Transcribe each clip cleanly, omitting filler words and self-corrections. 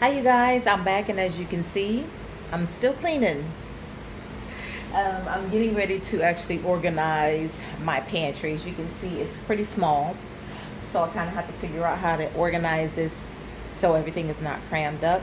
Hi you guys, I'm back, and as you can see, I'm still cleaning. I'm getting ready to actually organize my pantry. As you can see, it's pretty small, so I kind of have to figure out how to organize this so everything is not crammed up.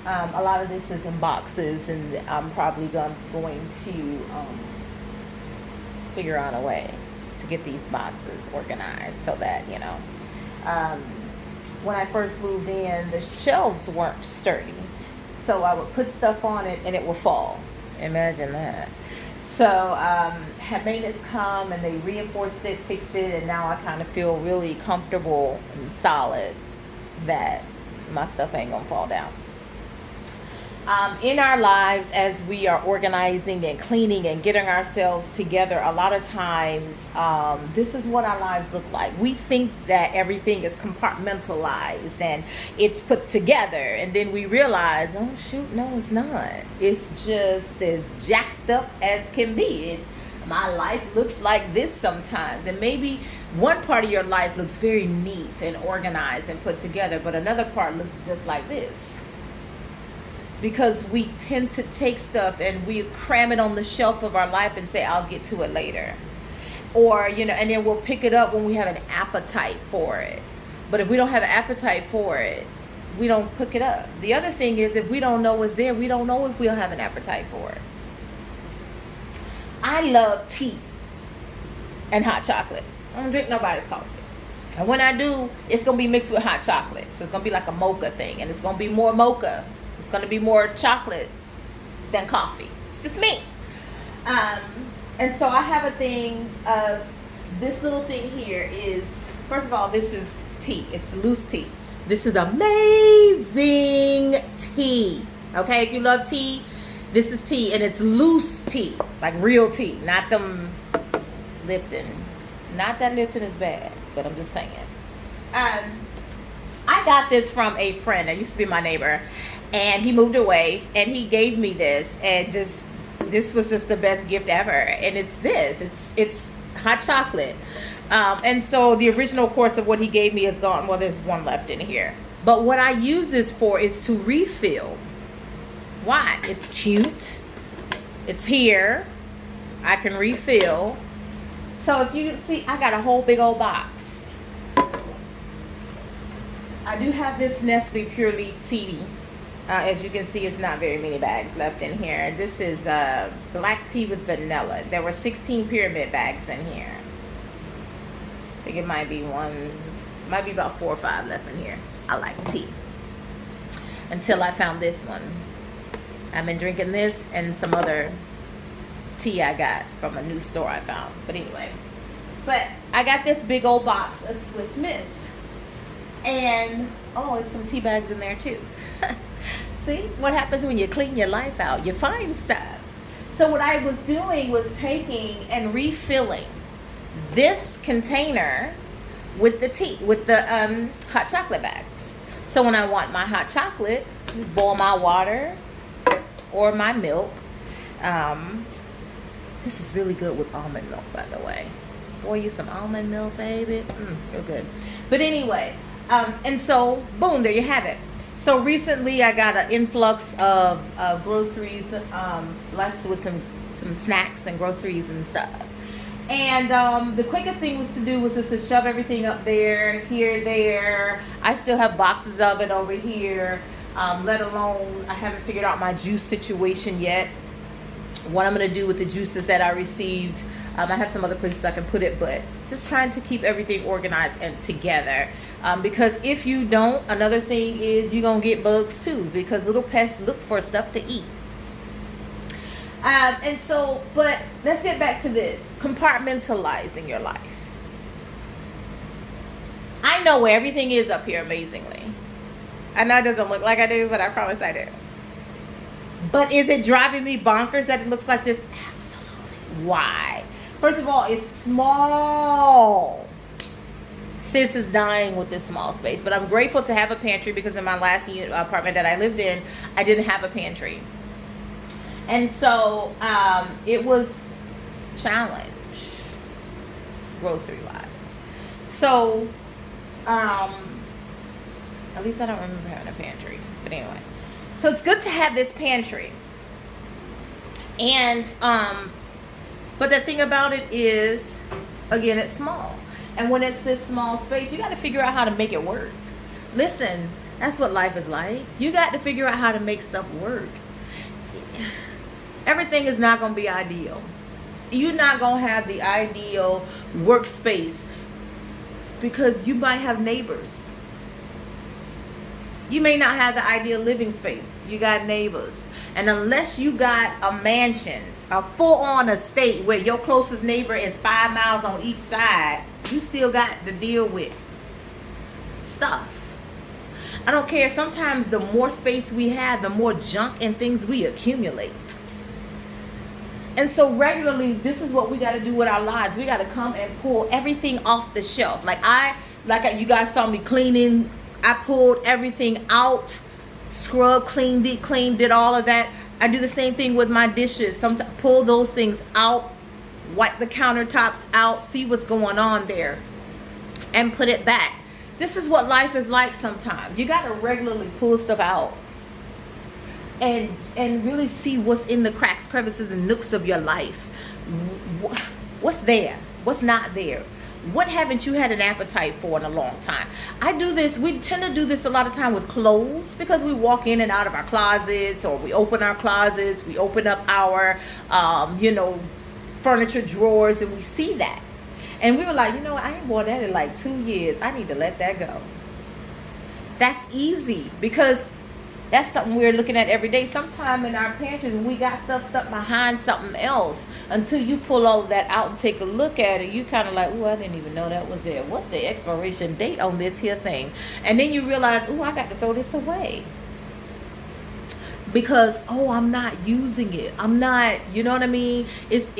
A lot of this is in boxes, and I'm probably going to figure out a way to get these boxes organized so that, um, when I first moved in, the shelves weren't sturdy. So I would put stuff on it and it would fall. Imagine that. So had maintenance come and they reinforced it, fixed it, and now I kind of feel really comfortable and solid that my stuff ain't gonna fall down. In our lives, as we are organizing and cleaning and getting ourselves together, a lot of times this is what our lives look like. We think that everything is compartmentalized and it's put together, and then we realize, oh shoot, no, it's not. It's just as jacked up as can be. My life looks like this sometimes, and maybe one part of your life looks very neat and organized and put together, but another part looks just like this. Because we tend to take stuff and we cram it on the shelf of our life and say, I'll get to it later. Or, and then we'll pick it up when we have an appetite for it. But if we don't have an appetite for it, we don't pick it up. The other thing is, if we don't know what's there, we don't know if we'll have an appetite for it. I love tea and hot chocolate. I don't drink nobody's coffee. And when I do, it's going to be mixed with hot chocolate. So it's going to be like a mocha thing. And it's going to be more mocha. It's going to be more chocolate than coffee. It's just me. And so I have a thing of this little thing here is, first of all, this is tea. It's loose tea. This is amazing tea. Okay, if you love tea, this is tea. And it's loose tea, like real tea, not them Lipton. Not that Lipton is bad, but I'm just saying. I got this from a friend that used to be my neighbor. And he moved away, and he gave me this, and this was just the best gift ever. And it's hot chocolate. And so the original course of what he gave me is gone. Well, there's one left in here. But what I use this for is to refill. Why? It's cute. It's here. I can refill. So if you see, I got a whole big old box. I do have this Nestle Pure Leaf tea. As you can see, it's not very many bags left in here. This is black tea with vanilla. There were 16 pyramid bags in here. I think it might be about 4 or 5 left in here. I like tea. Until I found this one. I've been drinking this and some other tea I got from a new store I found. But anyway. But I got this big old box of Swiss Miss. And, there's some tea bags in there too. See what happens when you clean your life out? You find stuff. So what I was doing was taking and refilling this container with the tea, with the hot chocolate bags. So when I want my hot chocolate, just boil my water or my milk. This is really good with almond milk, by the way. Boil you some almond milk, baby. Real good. But anyway, and so boom, there you have it. So recently I got an influx of groceries, blessed with some snacks and groceries and stuff. And the quickest thing was just to shove everything up there, here, there. I still have boxes of it over here, let alone I haven't figured out my juice situation yet. What I'm going to do with the juices that I received. I have some other places I can put it, but just trying to keep everything organized and together. Because if you don't, another thing is you're going to get bugs too, because little pests look for stuff to eat. And so, but let's get back to this. Compartmentalizing your life. I know where everything is up here amazingly. I know it doesn't look like I do, but I promise I do. But is it driving me bonkers that it looks like this? Absolutely. Why? First of all, it's small. Sis is dying with this small space. But I'm grateful to have a pantry, because in my last apartment that I lived in, I didn't have a pantry. And so it was challenge, grocery-wise. So at least I don't remember having a pantry. But anyway, so it's good to have this pantry. And but the thing about it is, again, it's small. And when it's this small space, you got to figure out how to make it work. Listen, that's what life is like. You got to figure out how to make stuff work. Everything is not going to be ideal. You're not going to have the ideal workspace because you might have neighbors. You may not have the ideal living space. You got neighbors. And unless you got a mansion, a full-on estate where your closest neighbor is 5 miles on each side, you still got to deal with stuff. I don't care. Sometimes the more space we have, the more junk and things we accumulate. And so regularly, this is what we got to do with our lives. We got to come and pull everything off the shelf. Like you guys saw me cleaning. I pulled everything out, scrubbed, cleaned it, did all of that. I do the same thing with my dishes. Sometimes pull those things out, wipe the countertops out, see what's going on there, and put it back. This is what life is like sometimes. You got to regularly pull stuff out and really see what's in the cracks, crevices, and nooks of your life. What's there? What's not there? What haven't you had an appetite for in a long time? I do this. We tend to do this a lot of time with clothes because we walk in and out of our closets, or we open our closets. We open up our, furniture drawers, and we see that. And we were like, I ain't worn that in like 2 years. I need to let that go. That's easy because that's something we're looking at every day. Sometime in our pantries, we got stuff stuck behind something else. Until you pull all of that out and take a look at it, you kind of like, oh, I didn't even know that was there. What's the expiration date on this here thing? And then you realize, oh, I got to throw this away. Because, I'm not using it. I'm not, you know what I mean? It's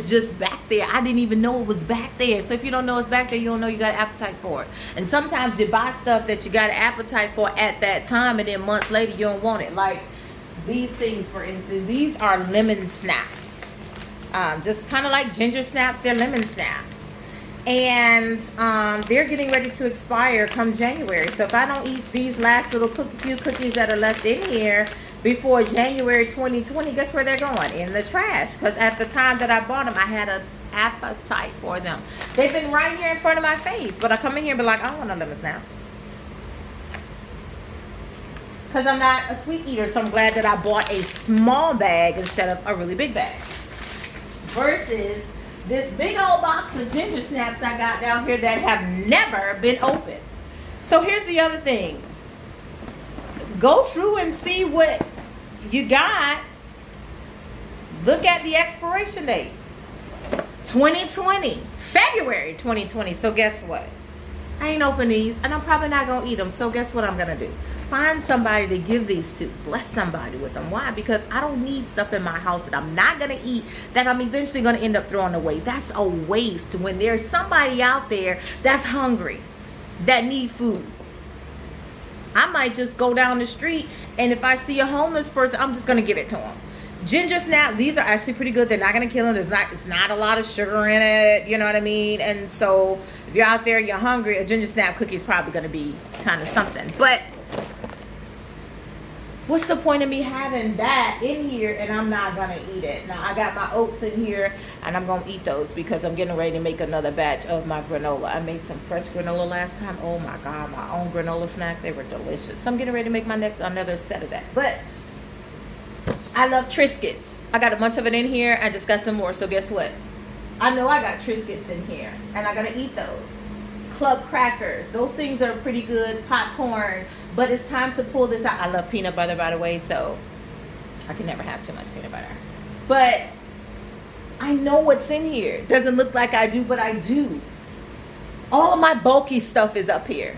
just back there. I didn't even know it was back there. So if you don't know it's back there, you don't know you got an appetite for it. And sometimes you buy stuff that you got an appetite for at that time, and then months later you don't want it. Like these things, for instance, these are lemon snaps. Just kind of like ginger snaps, they're lemon snaps. And they're getting ready to expire come January. So if I don't eat these last little few cookies that are left in here before January 2020, guess where they're going? In the trash. Because at the time that I bought them, I had an appetite for them. They've been right here in front of my face. But I come in here and be like, I don't want no lemon snaps. Because I'm not a sweet eater. So I'm glad that I bought a small bag instead of a really big bag. Versus this big old box of ginger snaps I got down here that have never been opened. So here's the other thing. Go through and see what you got. Look at the expiration date. 2020. February 2020. So guess what? I ain't open these, and I'm probably not going to eat them. So guess what I'm going to do? Find somebody to give these to. Bless somebody with them. Why? Because I don't need stuff in my house that I'm not going to eat, that I'm eventually going to end up throwing away. That's a waste when there's somebody out there that's hungry, that need food. I might just go down the street, and if I see a homeless person, I'm just going to give it to them. Ginger snap, these are actually pretty good. They're not going to kill them. It's not a lot of sugar in it. You know what I mean? And so if you're out there, you're hungry, a ginger snap cookie is probably going to be kind of something. But what's the point of me having that in here and I'm not going to eat it? Now, I got my oats in here, and I'm going to eat those because I'm getting ready to make another batch of my granola. I made some fresh granola last time. Oh, my God. My own granola snacks. They were delicious. So I'm getting ready to make another set of that. But I love Triscuits. I got a bunch of it in here. I just got some more. So guess what? I know I got Triscuits in here, and I got to eat those. Club crackers. Those things are pretty good. Popcorn. But it's time to pull this out. I love peanut butter, by the way, so I can never have too much peanut butter. But I know what's in here. It doesn't look like I do, but I do. All of my bulky stuff is up here.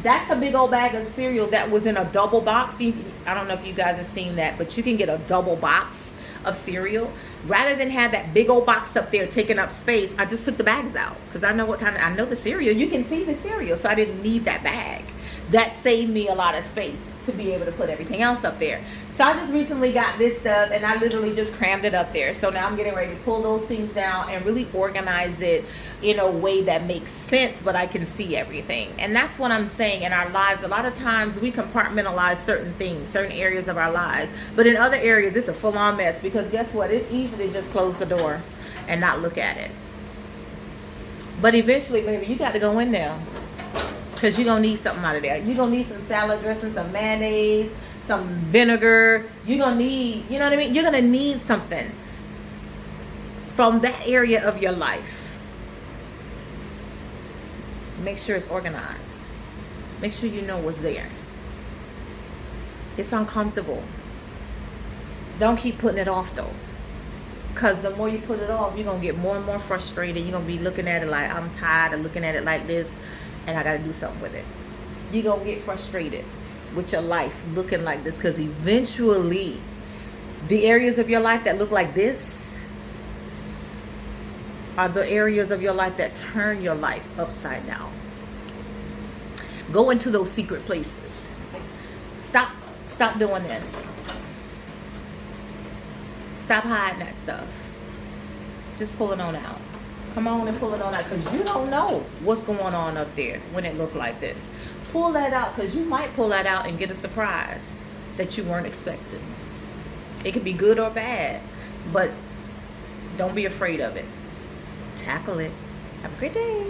That's a big old bag of cereal that was in a double box. I don't know if you guys have seen that, but you can get a double box of cereal. Rather than have that big old box up there taking up space, I just took the bags out because I know I know the cereal. You can see the cereal, so I didn't need that bag. That saved me a lot of space. to be able to put everything else up there. So I just recently got this stuff and I literally just crammed it up there. So now I'm getting ready to pull those things down and really organize it in a way that makes sense, but I can see everything. And that's what I'm saying. In our lives, a lot of times we compartmentalize certain things, certain areas of our lives, but in other areas it's a full-on mess, because guess what? It's easy to just close the door and not look at it. But eventually, baby, you got to go in there, because you're going to need something out of there. You're going to need some salad dressing, some mayonnaise, some vinegar. You're going to need, you know what I mean? You're going to need something from that area of your life. Make sure it's organized. Make sure you know what's there. It's uncomfortable. Don't keep putting it off, though. Because the more you put it off, you're going to get more and more frustrated. You're going to be looking at it like, I'm tired of looking at it like this, and I got to do something with it. You're going to get frustrated with your life looking like this, because eventually the areas of your life that look like this are the areas of your life that turn your life upside down. Go into those secret places. Stop doing this. Stop hiding that stuff. Just pull it on out. Come on and pull it on out, because you don't know what's going on up there when it look like this. Pull that out, because you might pull that out and get a surprise that you weren't expecting. It could be good or bad, but don't be afraid of it. Tackle it. Have a great day.